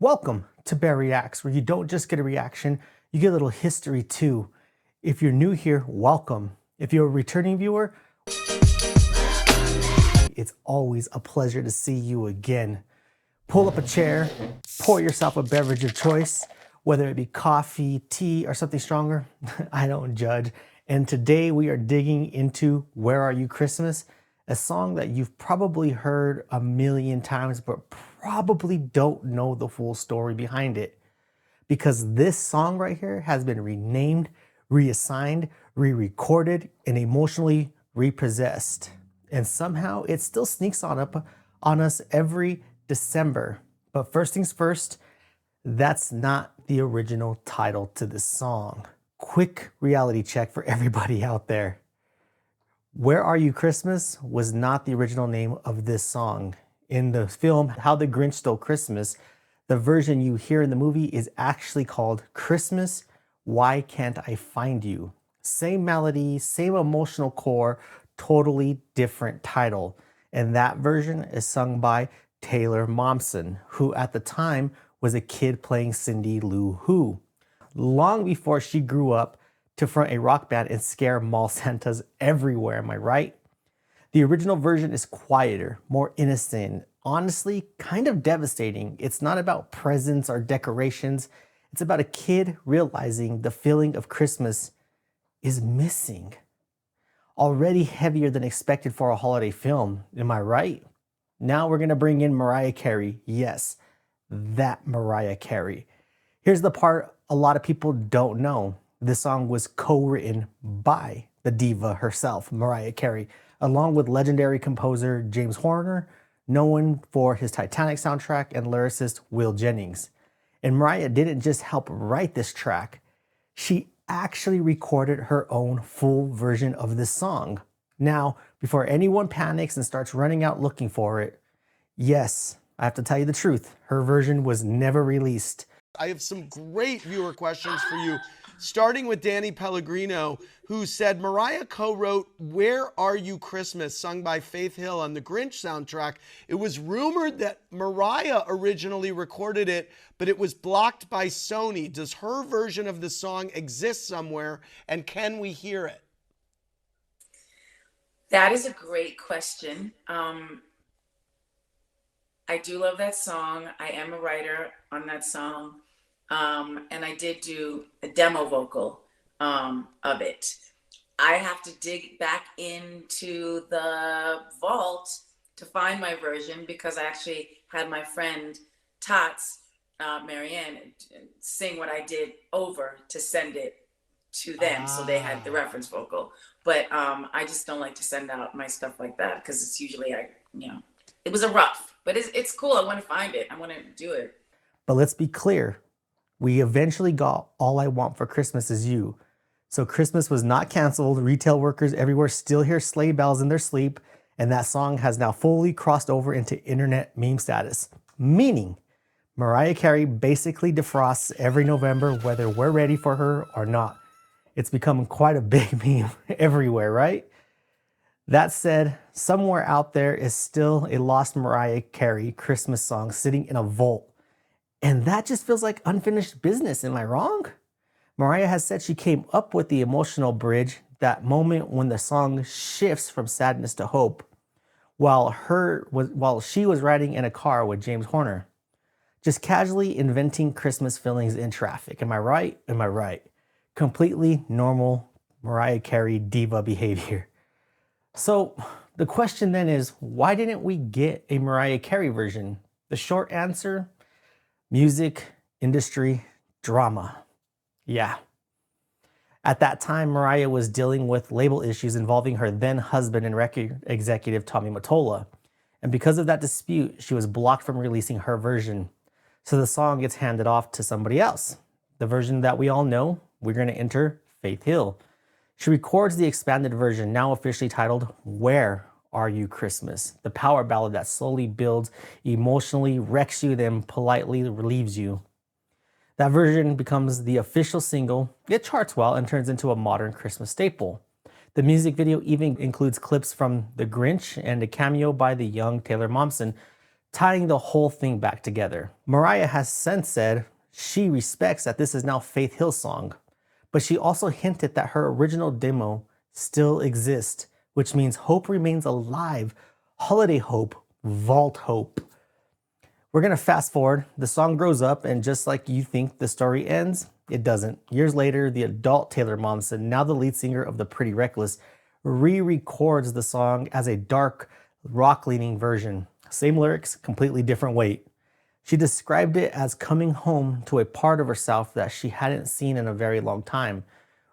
Welcome to Bear Reacts, where you don't just get a reaction, you get a little history too. If you're new here, welcome. If you're a returning viewer, it's always a pleasure to see you again. Pull up a chair, pour yourself a beverage of choice, whether it be coffee, tea, or something stronger. I don't judge. And today we are digging into Where Are You Christmas? A song that you've probably heard a million times, but probably don't know the full story behind it. Because this song right here has been renamed, reassigned, re-recorded, and emotionally repossessed. And somehow it still sneaks on us every December. But first things first, that's not the original title to this song. Quick reality check for everybody out there. Where Are You Christmas was not the original name of this song. In the film How the Grinch Stole Christmas, the version you hear in the movie is actually called Christmas, Why Can't I Find You? Same melody, same emotional core, totally different title. And that version is sung by Taylor Momsen, who at the time was a kid playing Cindy Lou Who. Long before she grew up to front a rock band and scare mall Santas everywhere, am I right? The original version is quieter, more innocent, honestly kind of devastating. It's not about presents or decorations. It's about a kid realizing the feeling of Christmas is missing. Already heavier than expected for a holiday film, am I right? Now we're gonna bring in Mariah Carey. Yes, that Mariah Carey. Here's the part a lot of people don't know. This song was co-written by the diva herself, Mariah Carey, along with legendary composer James Horner, known for his Titanic soundtrack, and lyricist Will Jennings. And Mariah didn't just help write this track, she actually recorded her own full version of this song. Now, before anyone panics and starts running out looking for it, yes, I have to tell you the truth, her version was never released. I have some great viewer questions for you, starting with Danny Pellegrino, who said Mariah co-wrote Where Are You Christmas, sung by Faith Hill on the Grinch soundtrack. It was rumored that Mariah originally recorded it, but it was blocked by Sony. Does her version of the song exist somewhere, and can we hear it? That is a great question. I do love that song. I am a writer on that song. And I did do a demo vocal of it. I have to dig back into the vault to find my version because I actually had my friend Tots, Marianne, sing what I did over to send it to them. So they had the reference vocal. But I just don't like to send out my stuff like that because it's usually, it was a rough, but it's cool. I want to find it. I want to do it. But let's be clear. We eventually got All I Want for Christmas Is You. So Christmas was not canceled. Retail workers everywhere still hear sleigh bells in their sleep. And that song has now fully crossed over into internet meme status. Meaning, Mariah Carey basically defrosts every November whether we're ready for her or not. It's become quite a big meme everywhere, right? That said, somewhere out there is still a lost Mariah Carey Christmas song sitting in a vault. And that just feels like unfinished business, am I wrong? Mariah has said she came up with the emotional bridge, that moment when the song shifts from sadness to hope, while she was riding in a car with James Horner, just casually inventing Christmas feelings in traffic. Am I right? Am I right? Completely normal Mariah Carey diva behavior. So the question then is, why didn't we get a Mariah Carey version? The short answer, music, industry, drama. Yeah. At that time, Mariah was dealing with label issues involving her then husband and record executive Tommy Mottola. And because of that dispute, she was blocked from releasing her version. So the song gets handed off to somebody else. The version that we all know, we're going to enter Faith Hill. She records the expanded version, now officially titled Where Are You Christmas? The power ballad that slowly builds, emotionally wrecks you, then politely relieves you. That version becomes the official single. It charts well and turns into a modern Christmas staple. The music video even includes clips from The Grinch and a cameo by the young Taylor Momsen tying the whole thing back together. Mariah has since said she respects that this is now Faith Hill's song, but she also hinted that her original demo still exists, which means hope remains alive. Holiday hope, vault hope. We're gonna fast forward. The song grows up, and just like you think the story ends, it doesn't. Years later, the adult Taylor Momsen, now the lead singer of the Pretty Reckless, re-records the song as a dark, rock-leaning version. Same lyrics, completely different weight. She described it as coming home to a part of herself that she hadn't seen in a very long time,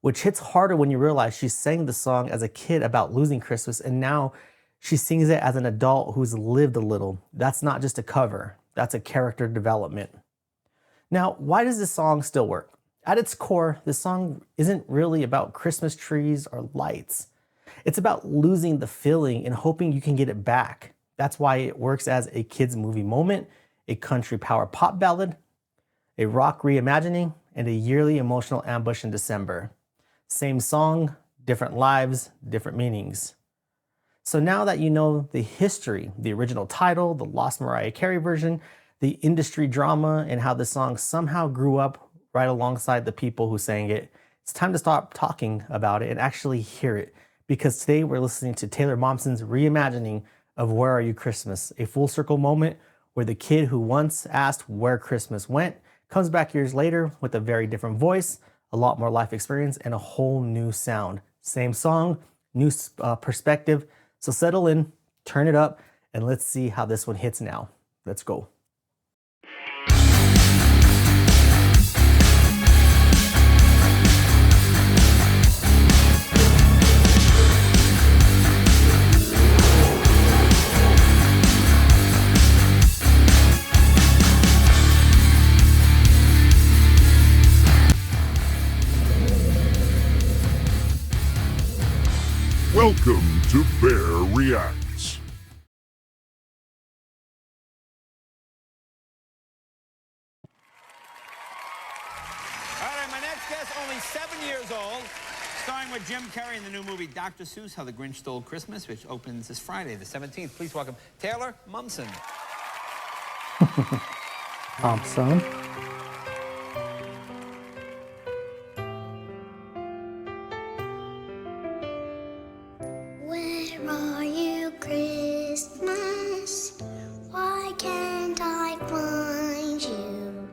which hits harder when you realize she sang the song as a kid about losing Christmas, and now she sings it as an adult who's lived a little. That's not just a cover, that's a character development. Now, why does this song still work? At its core, this song isn't really about Christmas trees or lights. It's about losing the feeling and hoping you can get it back. That's why it works as a kids' movie moment, a country power pop ballad, a rock reimagining, and a yearly emotional ambush in December. Same song, different lives, different meanings. So now that you know the history, the original title, the lost Mariah Carey version, the industry drama, and how the song somehow grew up right alongside the people who sang it, it's time to stop talking about it and actually hear it. Because today we're listening to Taylor Momsen's reimagining of Where Are You Christmas, a full circle moment where the kid who once asked where Christmas went comes back years later with a very different voice, a lot more life experience, and a whole new sound. Same song, new perspective. So settle in, turn it up, and let's see how this one hits now. Let's go. Welcome to Bear Reacts. All right, my next guest, only 7 years old, starring with Jim Carrey in the new movie Dr. Seuss, How the Grinch Stole Christmas, which opens this Friday, the 17th. Please welcome Taylor Momsen. Thompson. Where are you, Christmas? Why can't I find you?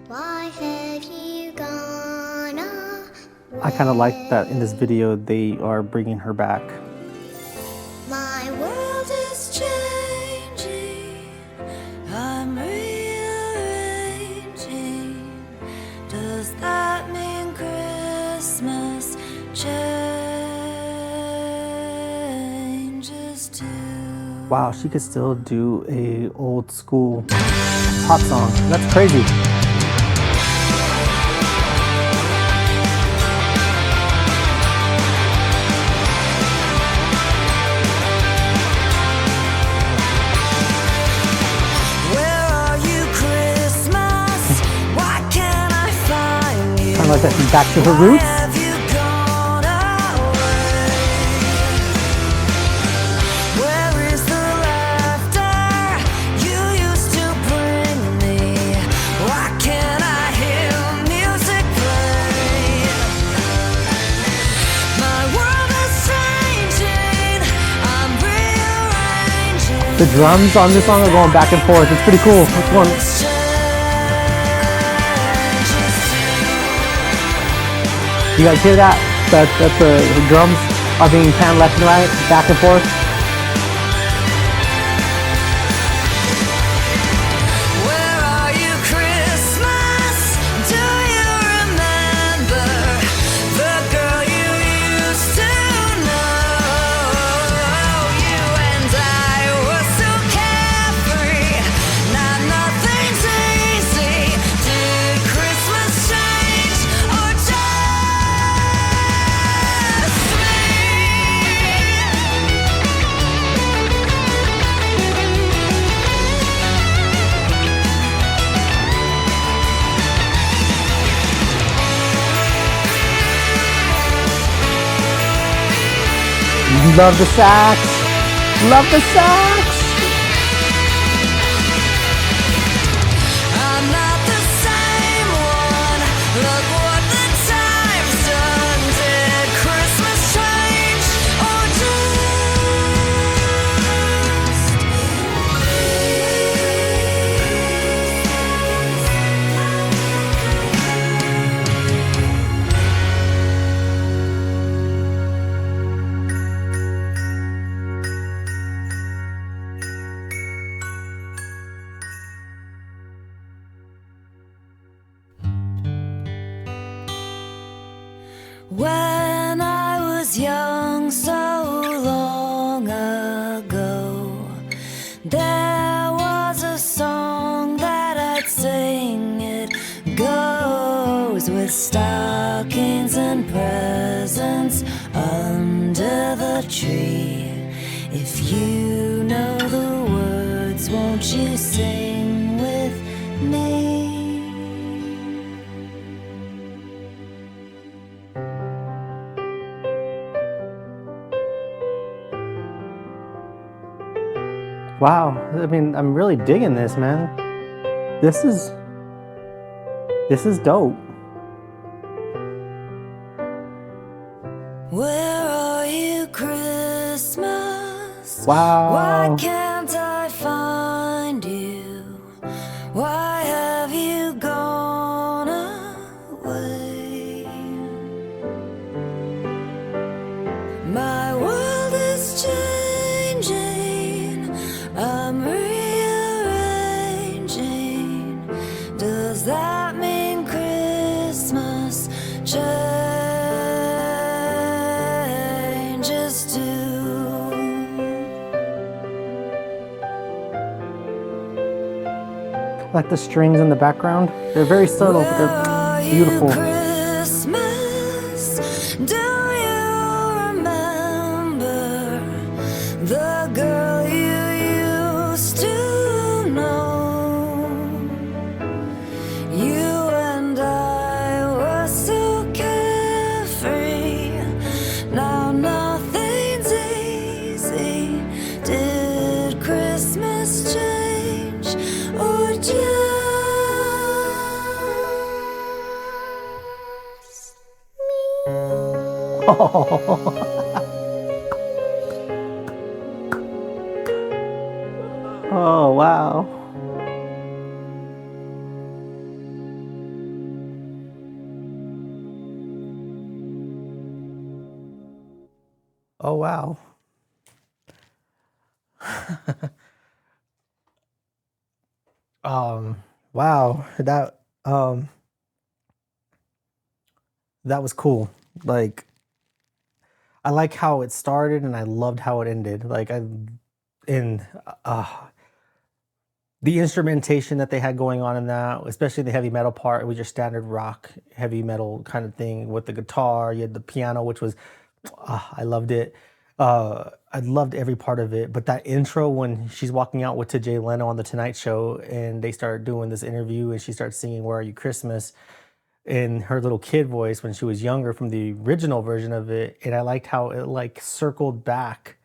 Why have you gone away? I kind of like that in this video they are bringing her back. My world is changing. I'm rearranging. Does that mean Christmas changes too? Wow, she could still do a old school pop song. That's crazy. Where are you, Christmas? Why can't I find you? Kind of like that back to her roots. Have you gone away? Where is the laughter you used to bring me? Why can't I hear music play? My world is changing. I'm rearranging. The drums on this song are going back and forth. It's pretty cool. Which one? You guys hear that? That's the drums are being panned left and right, back and forth. Where are you, Christmas? Do you remember the girl you used to know? You and I were so carefree. Now nothing's easy. Did Christmas change or just Love the sax. Love the sax. When I was young so long ago, there was a song that I'd sing. It goes with stockings and presents under the tree. If you know the words, won't you sing with me? Wow, I mean, I'm really digging this, man. This is dope. Where are you, Christmas? Wow. Why can't I find you? Why have you gone away? My world is changing. I'm rearranging. Does that mean Christmas changes too? Like the strings in the background, they're very subtle, but Where they're are you, beautiful. Christmas? Do you remember the girl you used to know? You and I were so carefree. Now nothing's easy. Did Christmas change or just Oh, wow. Oh, wow. Wow, that was cool. Like, I like how it started and I loved how it ended. And the instrumentation that they had going on in that, especially the heavy metal part, it was your standard rock, heavy metal kind of thing with the guitar. You had the piano, which was, I loved it. I loved every part of it. But that intro when she's walking out with to Jay Leno on the Tonight Show and they start doing this interview and she starts singing "Where Are You, Christmas" in her little kid voice when she was younger from the original version of it. And I liked how it like circled back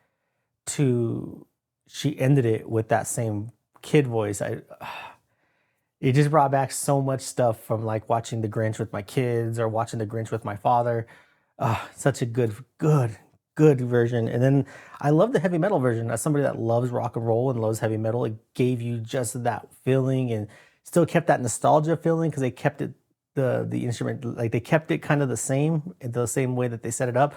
to she ended it with that same kid voice. It just brought back so much stuff from like watching The Grinch with my kids or watching The Grinch with my father. Such a good version. And then I love the heavy metal version. As somebody that loves rock and roll and loves heavy metal, it gave you just that feeling and still kept that nostalgia feeling because they kept it the instrument, like they kept it kind of the same way that they set it up.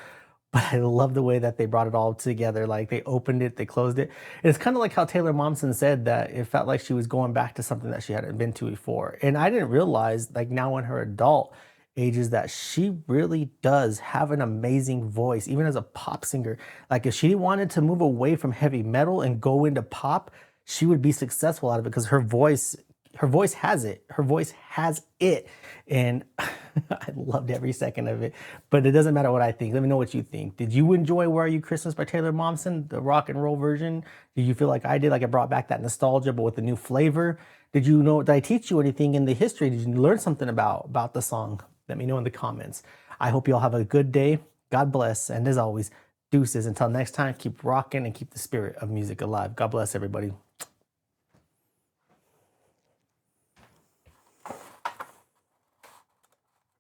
But I love the way that they brought it all together. Like they opened it, they closed it. And it's kind of like how Taylor Momsen said that it felt like she was going back to something that she hadn't been to before. And I didn't realize, like now in her adult ages, that she really does have an amazing voice, even as a pop singer. Like if she wanted to move away from heavy metal and go into pop, she would be successful out of it because her voice has it. Her voice has it. And I loved every second of it. But it doesn't matter what I think. Let me know what you think. Did you enjoy Where Are You, Christmas by Taylor Momsen, the rock and roll version? Did you feel like I did? Like it brought back that nostalgia, but with a new flavor? Did I teach you anything in the history? Did you learn something about the song? Let me know in the comments. I hope you all have a good day. God bless. And as always, deuces. Until next time, keep rocking and keep the spirit of music alive. God bless everybody.